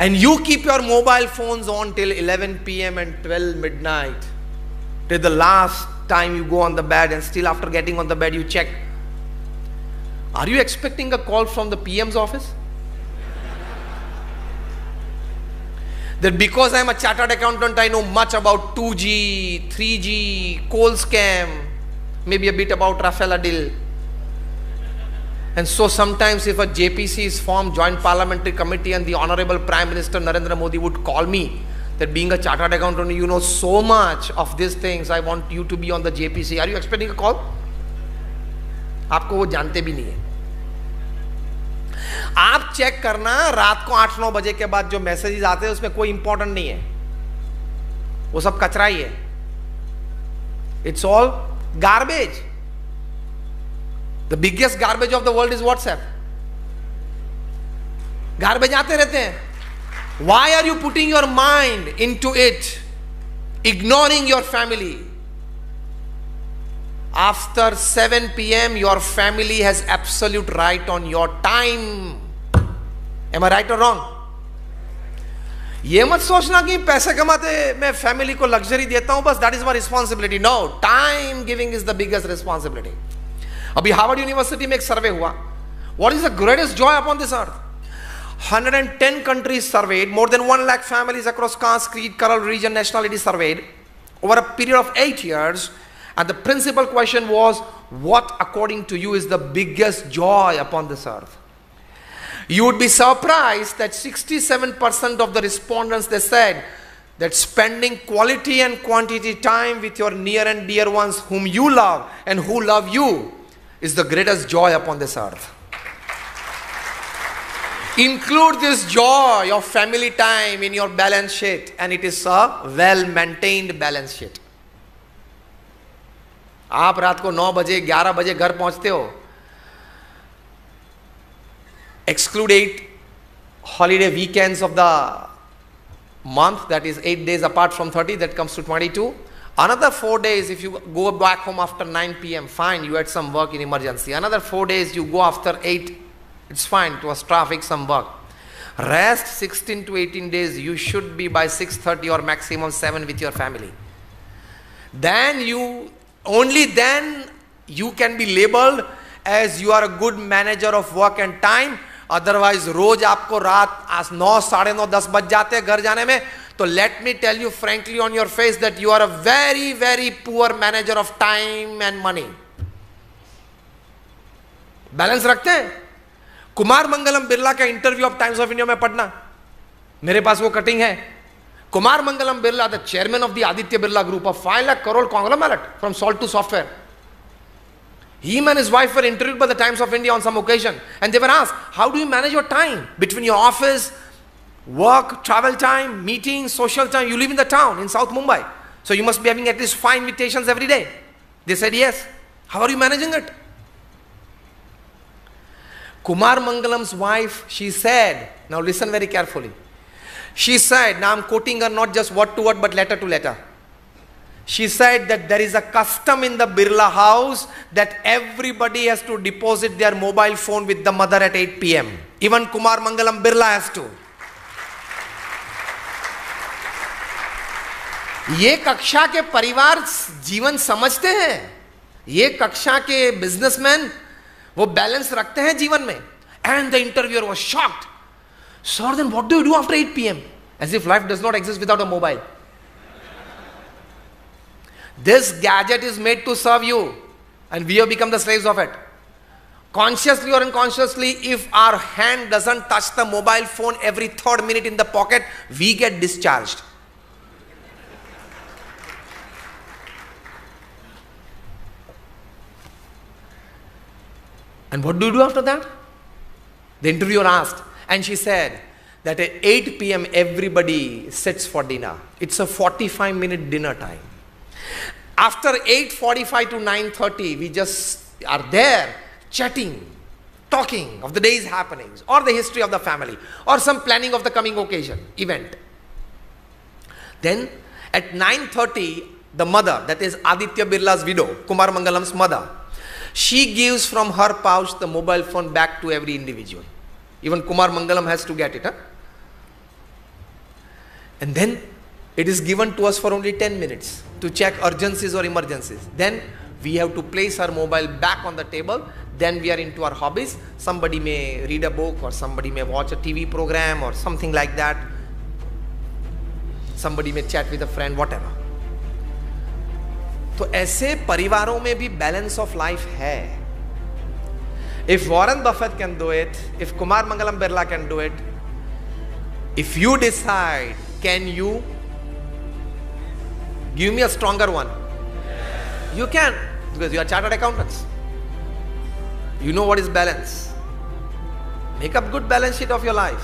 And you keep your mobile phones on till 11 p.m. and 12 midnight, till the last time you go on the bed, and still after getting on the bed you check. Are you expecting a call from the PM's office? That because I am a chartered accountant, I know much about 2G, 3G, coal scam, maybe a bit about Rafael Adil. And so sometimes if a JPC is formed, Joint Parliamentary Committee, and the Honorable Prime Minister Narendra Modi would call me, that being a chartered accountant, you know so much of these things, I want you to be on the JPC. Are you expecting a call? आपको वो जानते भी नहीं है. आप check करना, रात को 8-9 बजे के बाद जो मैसेजेस आते हैं उसमें कोई इंपॉर्टेंट नहीं है, वो सब कचरा ही है. It's all garbage. The biggest garbage of the world is WhatsApp. Garbage आते रहते हैं. Why are you putting your mind into it, ignoring your family? After 7 p.m. your family has absolute right on your time. Am I right or wrong? ये मत सोचना कि पैसे कमाते मैं फैमिली को लग्जरी देता हूं बस, that is my responsibility. No, time giving is the biggest responsibility. अभी हार्वर्ड यूनिवर्सिटी में एक सर्वे हुआ. What is the greatest joy upon this earth? 110 countries surveyed, more than 1 lakh families across caste, creed, color, region, nationality surveyed over a period of 8 years, and the principal question was, what according to you is the biggest joy upon this earth? You would be surprised that 67% of the respondents, they said that spending quality and quantity time with your near and dear ones whom you love and who love you is the greatest joy upon this earth. Include this joy of family time in your balance sheet, and it is a well-maintained balance sheet. आप रात को 9 बजे 11 बजे घर पहुंचते हो. Exclude 8 holiday weekends of the month, that is 8 days apart from 30, that comes to 22. Another 4 days if you go back home after 9 p.m. fine, you had some work in emergency. Another 4 days you go after 8, it's fine, it was traffic, some work. Rest 16 to 18 days you should be by 6:30 or maximum 7 with your family. Then only then you can be labeled as you are a good manager of work and time. Otherwise रोज आपको रात 9, 9:30, 10 बज जाते हैं घर जाने में. तो let me tell you frankly on your face that you are a very very poor manager of time and money. Balance रखते हैं. कुमार मंगलम बिरला का interview of Times of India में पढ़ना, मेरे पास वो कटिंग है. Kumar Mangalam Birla, the chairman of the Aditya Birla group, of 5 lakh crore conglomerate from salt to software. Him and his wife were interviewed by the Times of India on some occasion, and they were asked, how do you manage your time between your office, work, travel time, meetings, social time? You live in the town in South Mumbai, so you must be having at least 5 invitations every day. They said yes. How are you managing it? Kumar Mangalam's wife, she said, now listen very carefully. She said, now I'm quoting her not just word to word but letter to letter. She said that there is a custom in the Birla house that everybody has to deposit their mobile phone with the mother at 8 p.m. Even Kumar Mangalam Birla has to. ये कक्षा के परिवार जीवन समझते हैं. ये कक्षा के बिजनेसमैन वो बैलेंस रखते हैं जीवन में. And the interviewer was shocked. Sir, then what do you do after 8 p.m? As if life does not exist without a mobile. This gadget is made to serve you, and we have become the slaves of it. Consciously or unconsciously, if our hand doesn't touch the mobile phone every 3rd minute in the pocket, we get discharged. And what do you do after that? The interviewer asked, and she said that at 8 p.m. everybody sits for dinner. It's a 45-minute dinner time. After 8:45 to 9:30, we just are there chatting, talking of the day's happenings or the history of the family or some planning of the coming occasion, event. Then at 9:30, the mother, that is Aditya Birla's widow, Kumar Mangalam's mother, she gives from her pouch the mobile phone back to every individual. Even Kumar Mangalam has to get it. And then it is given to us for only 10 minutes to check urgencies or emergencies. Then we have to place our mobile back on the table. Then we are into our hobbies. Somebody may read a book, or somebody may watch a TV program or something like that. Somebody may chat with a friend, whatever. तो ऐसे परिवारों में भी balance of life है. If Warren Buffett can do it, if Kumar Mangalam Birla can do it, if you decide, can you? Give me a stronger one. You can, because you are chartered accountants. You know what is balance. Make up good balance sheet of your life.